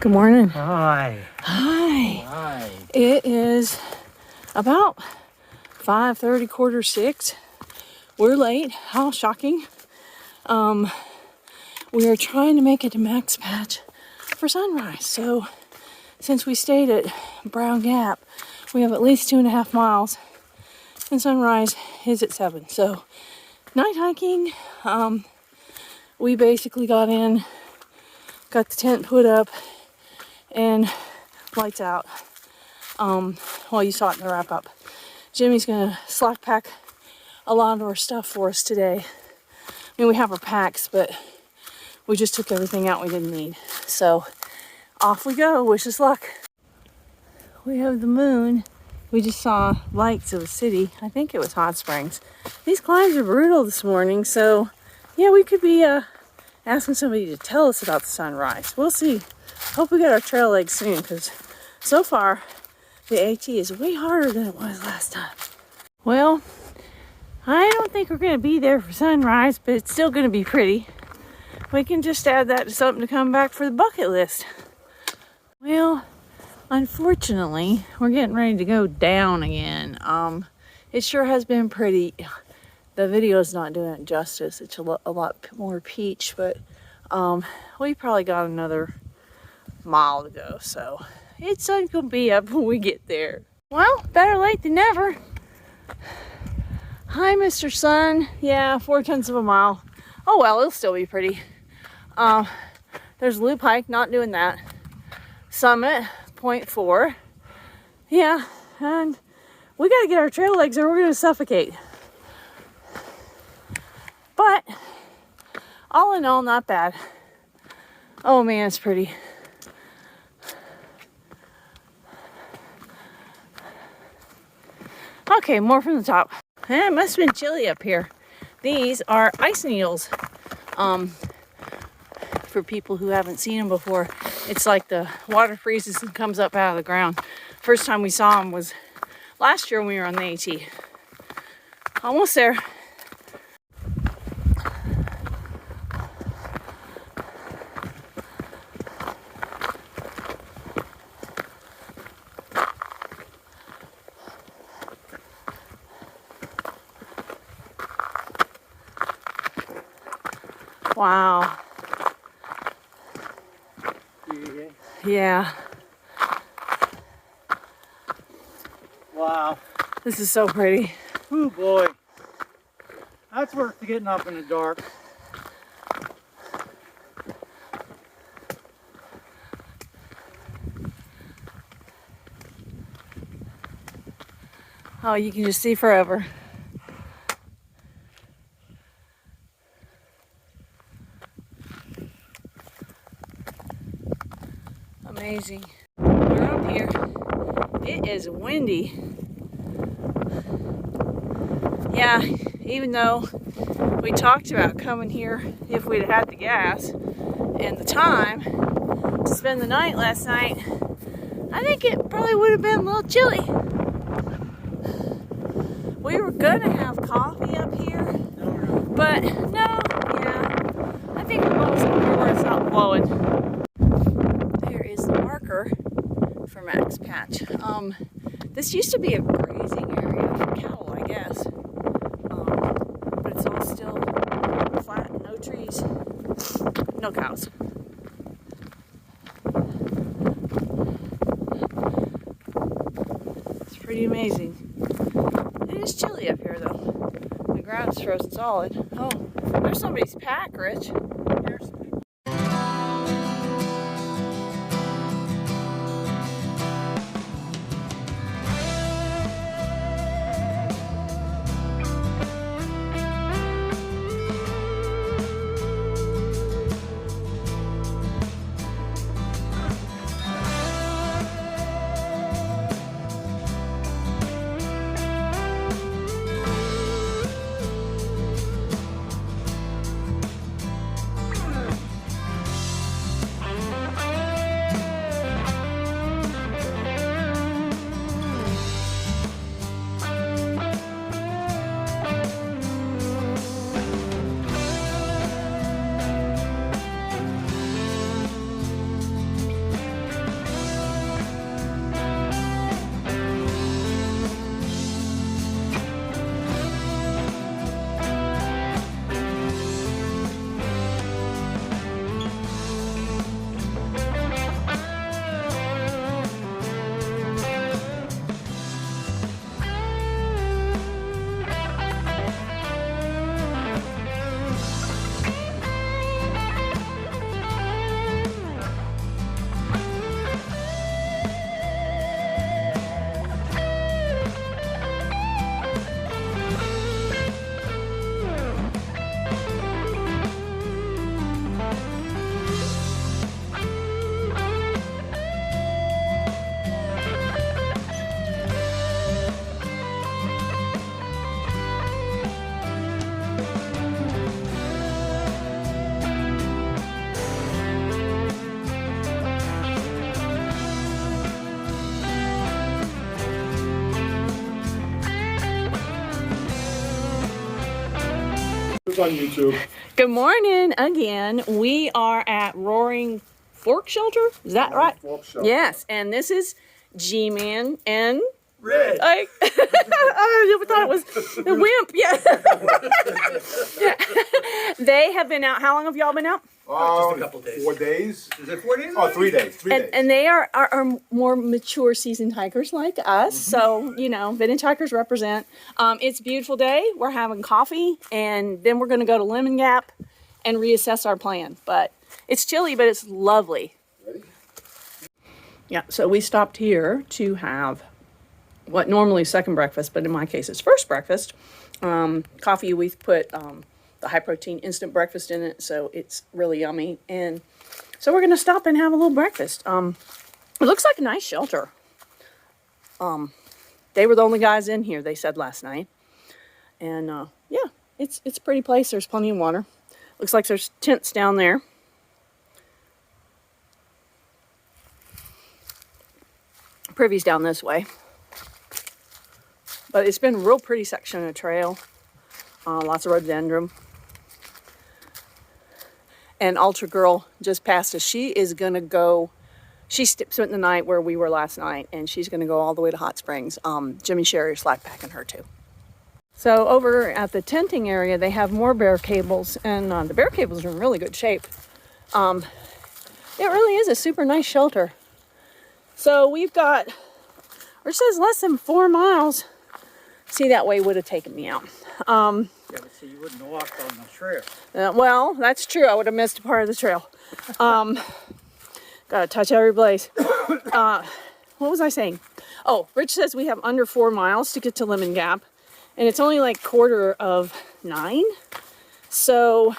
Good morning. Hi. Hi. Hi. It is about 5:30, 5:45. We're late. How shocking. We are trying to make it to Max Patch for sunrise. So since we stayed at Brown Gap, we have at least 2.5 miles, and sunrise is at 7. So night hiking. We basically got in, got the tent put up, and lights out. Well, you saw it in the wrap up. Jimmy's gonna slack pack a lot of our stuff for us today. I mean, we have our packs, but we just took everything out we didn't need. So off we go. Wish us luck. We have the moon. We just saw lights of a city. I think it was Hot Springs. These climbs are brutal this morning, so yeah, we could be asking somebody to tell us about the sunrise. We'll see. Hope we get our trail legs soon, because so far the AT is way harder than it was last time. Well, I don't think we're going to be there for sunrise, but it's still going to be pretty. We can just add that to something to come back for the bucket list. Well, unfortunately, we're getting ready to go down again. It sure has been pretty. The video is not doing it justice. It's a lot more peach, but we probably got another mile to go, so it's going to be up when we get there. Well, better late than never. Hi, Mr. Sun. Yeah, 4/10 of a mile. Oh well, it'll still be pretty. There's Loop Hike, not doing that. Summit, 0.4. Yeah, and we got to get our trail legs or we're going to suffocate. But all in all, not bad. Oh man, it's pretty. Okay, more from the top. It must have been chilly up here. These are ice needles. For people who haven't seen them before, it's like the water freezes and comes up out of the ground. First time we saw them was last year when we were on the AT. Almost there. Wow. Yeah. Wow. This is so pretty. Oh boy. That's worth getting up in the dark. Oh, you can just see forever. Amazing. We're up here. It is windy. Yeah, even though we talked about coming here if we'd had the gas and the time to spend the night last night, I think it probably would have been a little chilly. We were gonna have coffee up here, but no, yeah, I think we'll go somewhere where it's not blowing. For Max Patch. This used to be a grazing area for cattle, I guess. But it's all still flat, no trees, no cows. It's pretty amazing. It is chilly up here though. The ground is frozen solid. Oh, there's somebody's pack, Rich. Here's It's on YouTube. Good morning again. We are at Roaring Fork Shelter. Is that right? Fork Shelter. Yes, and this is G-Man and Red. I thought it was the wimp. Yeah. They have been out. How long have y'all been out? Just a couple days. 4 days. Is it 4 days? Oh, 3 days. 3 days. And they are more mature seasoned hikers like us. So, you know, vintage hikers represent. It's a beautiful day. We're having coffee, and then we're going to go to Lemon Gap and reassess our plan. But it's chilly, but it's lovely. Ready? Yeah, so we stopped here to have what normally is second breakfast, but in my case it's first breakfast. Coffee, we've put the high protein instant breakfast in it, so it's really yummy. And so we're going to stop and have a little breakfast. It looks like a nice shelter. They were the only guys in here, they said last night. And yeah, it's a pretty place. There's plenty of water. Looks like there's tents down there. Privy's down this way. But it's been a real pretty section of trail. Lots of rhododendron. And Ultra Girl just passed us. She is going to go, she spent the night where we were last night, and she's going to go all the way to Hot Springs. Jimmy Sherry is slack packing her too. So over at the tenting area, they have more bear cables, and the bear cables are in really good shape. It really is a super nice shelter. So we've got, it says less than 4 miles. See, that way would have taken me out. Yeah, but see, you wouldn't have walked on the trail. Well, that's true. I would have missed a part of the trail. Gotta touch every place. What was I saying? Oh, Rich says we have under 4 miles to get to Lemon Gap, and it's only like 8:45. So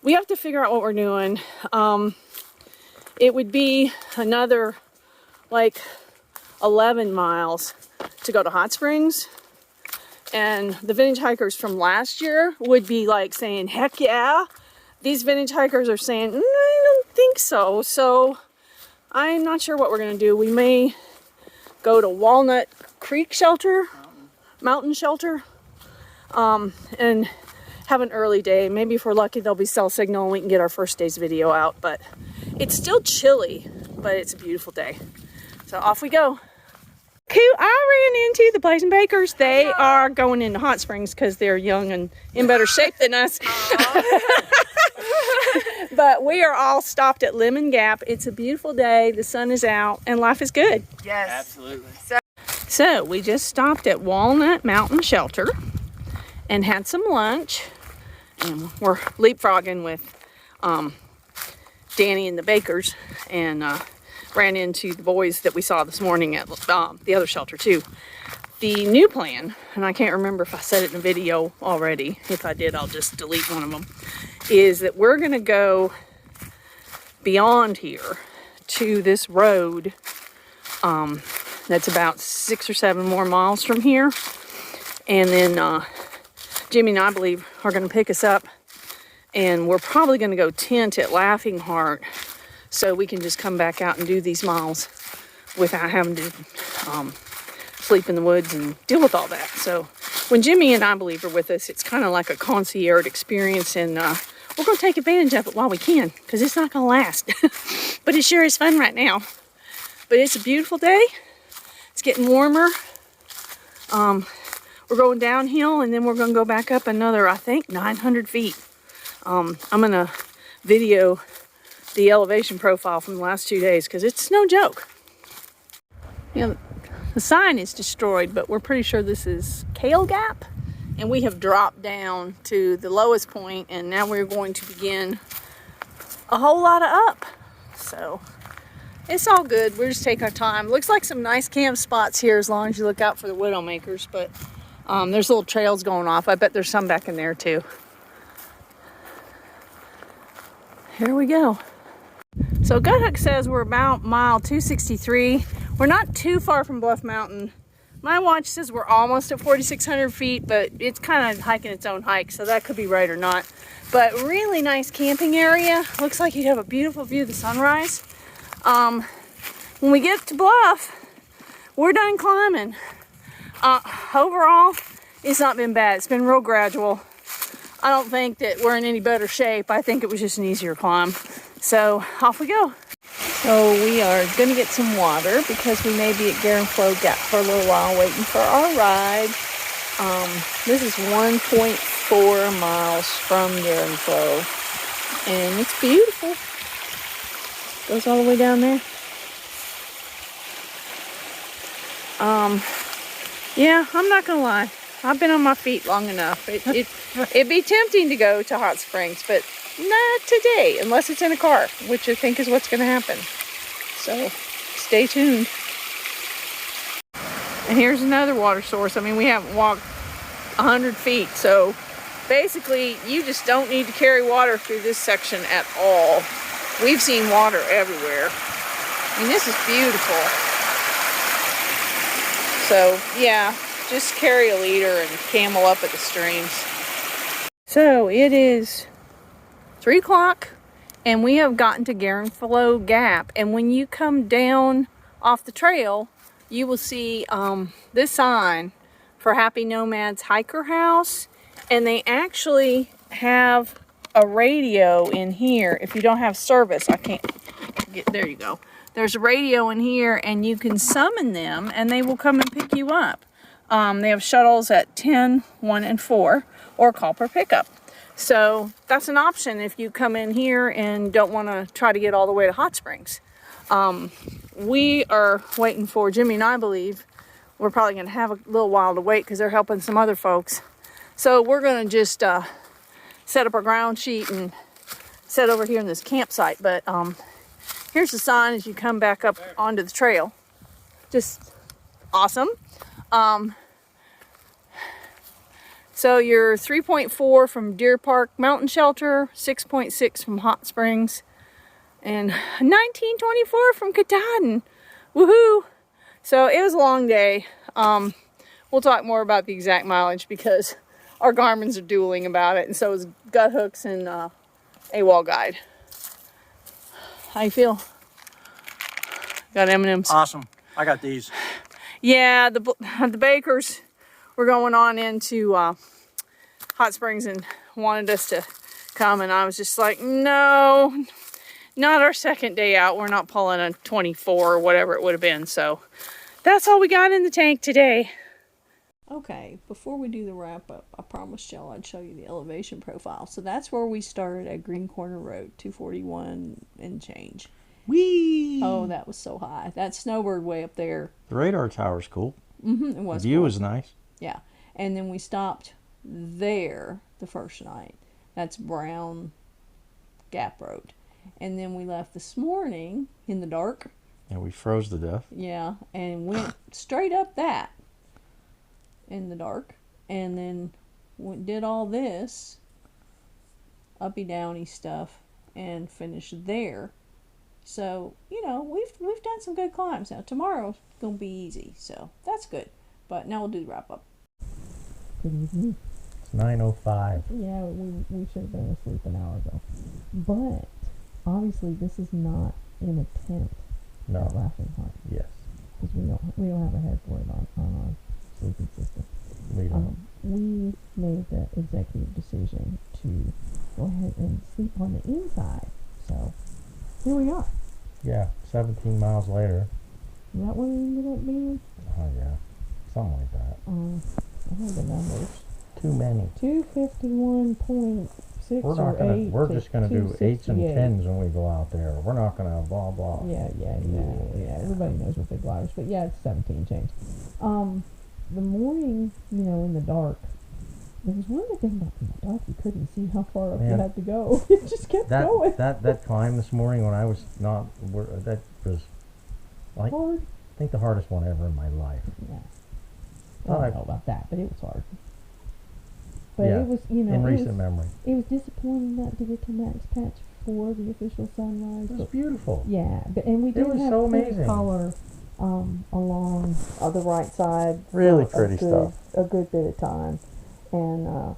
we have to figure out what we're doing. It would be another like 11 miles to go to Hot Springs. And the vintage hikers from last year would be like saying, heck yeah. These vintage hikers are saying, I don't think so. So I'm not sure what we're going to do. We may go to Walnut Creek Shelter, Mountain Shelter, and have an early day. Maybe if we're lucky, there'll be cell signal and we can get our first day's video out. But it's still chilly, but it's a beautiful day. So off we go. I ran into the Blazing Bakers. They are going into Hot Springs because they're young and in better shape than us. But we are all stopped at Lemon Gap. It's a beautiful day. The sun is out and life is good. Yes. Absolutely. So we just stopped at Walnut Mountain Shelter and had some lunch. And we're leapfrogging with Danny and the Bakers, and ran into the boys that we saw this morning at the other shelter too. The new plan, and I can't remember if I said it in a video already. If I did, I'll just delete one of them. Is that we're going to go beyond here to this road that's about 6 or 7 more miles from here. And then Jimmy and I believe are going to pick us up. And we're probably going to go tent at Laughing Heart, so we can just come back out and do these miles without having to sleep in the woods and deal with all that. So when Jimmy and I believe are with us, it's kind of like a concierge experience, and we're going to take advantage of it while we can, because it's not going to last. But it sure is fun right now. But it's a beautiful day. It's getting warmer. We're going downhill, and then we're going to go back up another, I think, 900 feet. I'm going to video the elevation profile from the last 2 days, because it's no joke. You know, the sign is destroyed, but we're pretty sure this is Kale Gap, and we have dropped down to the lowest point, and now we're going to begin a whole lot of up. So it's all good. We're just taking our time. Looks like some nice camp spots here, as long as you look out for the widowmakers, but there's little trails going off. I bet there's some back in there too. Here we go. So Guthook says we're about mile 263. We're not too far from Bluff Mountain. My watch says we're almost at 4,600 feet, but it's kind of hiking its own hike, so that could be right or not. But really nice camping area. Looks like you'd have a beautiful view of the sunrise. When we get to Bluff, we're done climbing. Overall, it's not been bad. It's been real gradual. I don't think that we're in any better shape. I think it was just an easier climb. So off we go. So we are going to get some water because we may be at Garenflow Gap for a little while waiting for our ride. This is 1.4 miles from Garenflow, and it's beautiful. Goes all the way down there. Yeah, I'm not gonna lie. I've been on my feet long enough. It'd be tempting to go to hot springs, but not today, unless it's in a car, which I think is what's gonna happen. So stay tuned. And here's another water source. I mean, we haven't walked 100 feet, so basically you just don't need to carry water through this section at all. We've seen water everywhere. I mean, this is beautiful. So yeah, just carry a liter and camel up at the streams. So it is 3 o'clock and we have gotten to Garenflo Gap. And when you come down off the trail, you will see this sign for Happy Nomads Hiker House. And they actually have a radio in here. If you don't have service, I can't get, there you go. There's a radio in here and you can summon them and they will come and pick you up. They have shuttles at 10, 1, and 4 or call per pickup. So that's an option if you come in here and don't want to try to get all the way to Hot Springs. We are waiting for Jimmy and I believe. We're probably going to have a little while to wait because they're helping some other folks. So we're going to just set up our ground sheet and set over here in this campsite. But here's the sign as you come back up onto the trail. Just awesome. So you're 3.4 from Deer Park Mountain Shelter, 6.6 from Hot Springs, and 1924 from Katahdin. Woohoo! So it was a long day. We'll talk more about the exact mileage because our Garmin's are dueling about it, and so is Gut Hooks and AWOL Guide. How you feel? Got M&Ms. Awesome. I got these. Yeah, the bakers were going on into Hot Springs and wanted us to come, and I was just like, no, not our second day out. We're not pulling a 24 or whatever it would have been. So that's all we got in the tank today. Okay, before we do the wrap up, I promised y'all I'd show you the elevation profile. So that's where we started at Green Corner Road, 241 and change. Whee! Oh, that was so high. That snowbird way up there. The radar tower's cool. Mm-hmm, it was The view cool. was nice. Yeah, and then we stopped there the first night. That's Brown Gap Road. And then we left this morning in the dark. And we froze to death. Yeah, and went straight up that in the dark. And then did all this uppy downy stuff and finished there. So, you know, we've done some good climbs. Now tomorrow's gonna be easy, so that's good. But now we'll do the wrap up. Good evening. It's 9:05. Yeah, we should have been asleep an hour ago. But obviously this is not in a tent. No. At Laughing Heart. Yes. Because we don't have a headboard on our sleeping system. We don't. We made the executive decision to go ahead and sleep on the inside. So here we are. Yeah, 17 miles later. Is that what it ended up being? Oh, yeah. Something like that. I have the numbers. Too many. 251.6 We're just gonna do 8s and 268. 10s when we go out there. We're not gonna blah blah. Yeah. Everybody knows what big gliders, but yeah, it's 17 change. The morning, you know, in the dark, there was one of the things in the dark you couldn't see how far up you had to go. It just kept going. That climb this morning when I was that was like Hard. I think the hardest one ever in my life. Yeah. I don't know about that, but it was hard. But yeah, it was, you know, in recent memory. It was disappointing not to get to Max Patch for the official sunrise. It was beautiful. Yeah, and we did was have so clear amazing. color along the right side. Really for pretty stuff. A good bit of time. And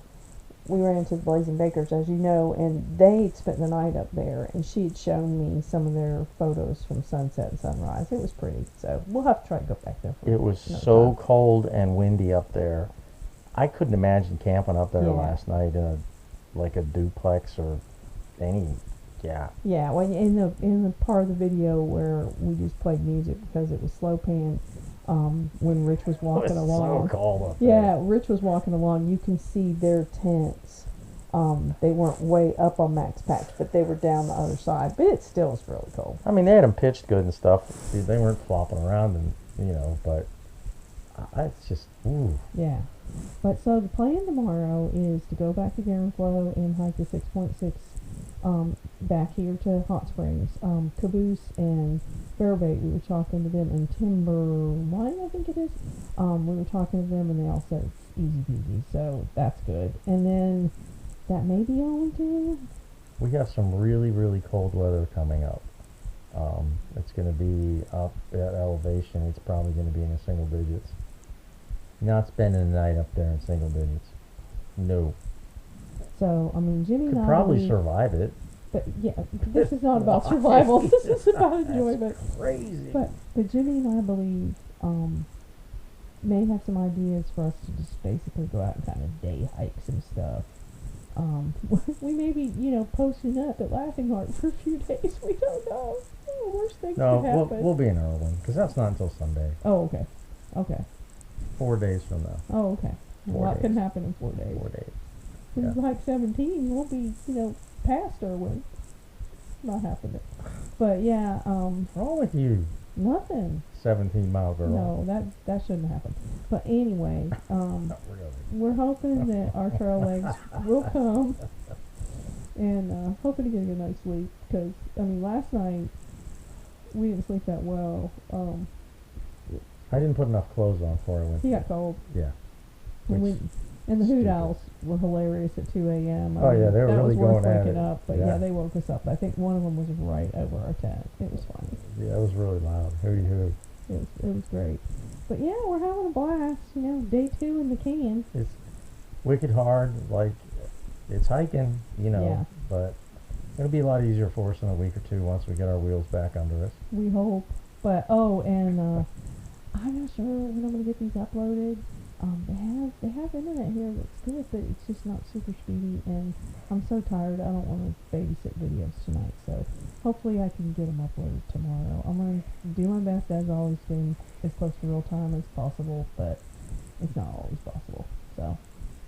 we ran into the Blazing Bakers, as you know, and they had spent the night up there, and she had shown me some of their photos from sunset and sunrise. It was pretty, so we'll have to try to go back there. It was so cold and windy up there. I couldn't imagine camping up there last night in a like a duplex or any gap. Yeah, well, in the part of the video where we just played music because it was slow pan, when Rich was walking It's along. so cold up there. Yeah, Rich was walking along. You can see their tents. They weren't way up on Max Patch, but they were down the other side. But it still was really cold. I mean, they had them pitched good and stuff. They weren't flopping around, and but it's just ooh. Yeah. But so the plan tomorrow is to go back to Garenflow and hike the 6.6 back here to Hot Springs. Caboose and Bearbait, we were talking to them, and Timberline, I think it is. We were talking to them, and they all said it's easy peasy, so that's good. And then that may be all we do. We have some really, really cold weather coming up. It's going to be up at elevation. It's probably going to be in the single digits. Not spending the night up there in single digits. No. So, I mean, Jimmy and Could I probably believe, survive it. but yeah, this is not about survival. This is about enjoyment. Crazy. But Jimmy and I believe may have some ideas for us to just basically go out and kind of day hike some stuff. We may be, posting up at Laughing Heart for a few days. We don't know. Worst things No, could happen. we'll be in Irwin because that's not until Sunday. Oh, okay. Okay. 4 days from now. Oh, okay. A 4 lot can days. happen in 4 days. 4 days. Who's Yeah. like 17 won't be, past Irwin. Not happening. But yeah, What's wrong with you, nothing. 17-mile girl? No, that shouldn't happen. But anyway, Not really. we're hoping that our trail legs will come, and hoping to get a good night's sleep. Because last night we didn't sleep that well. I didn't put enough clothes on for it. He got cold, Yeah. and the hoot stupid. owls were hilarious at 2 a.m. Oh, yeah, they were that really was worth going at waking it. up. But Yeah. they woke us up. I think one of them was right over our tent. It was funny. Yeah, it was really loud. Hooty hoo. It was great. But yeah, we're having a blast. Day 2 in the can. It's wicked hard. Like, it's hiking, Yeah. but it'll be a lot easier for us in a week or two once we get our wheels back under us. We hope. But I'm not sure when I'm gonna get these uploaded. They have internet here that's good, but it's just not super speedy, and I'm so tired. I don't want to babysit videos tonight. So hopefully I can get them uploaded tomorrow. I'm gonna do my best, as always, being as close to real time as possible, but it's not always possible. So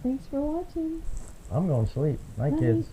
thanks for watching. I'm going to sleep. Night, Night. kids.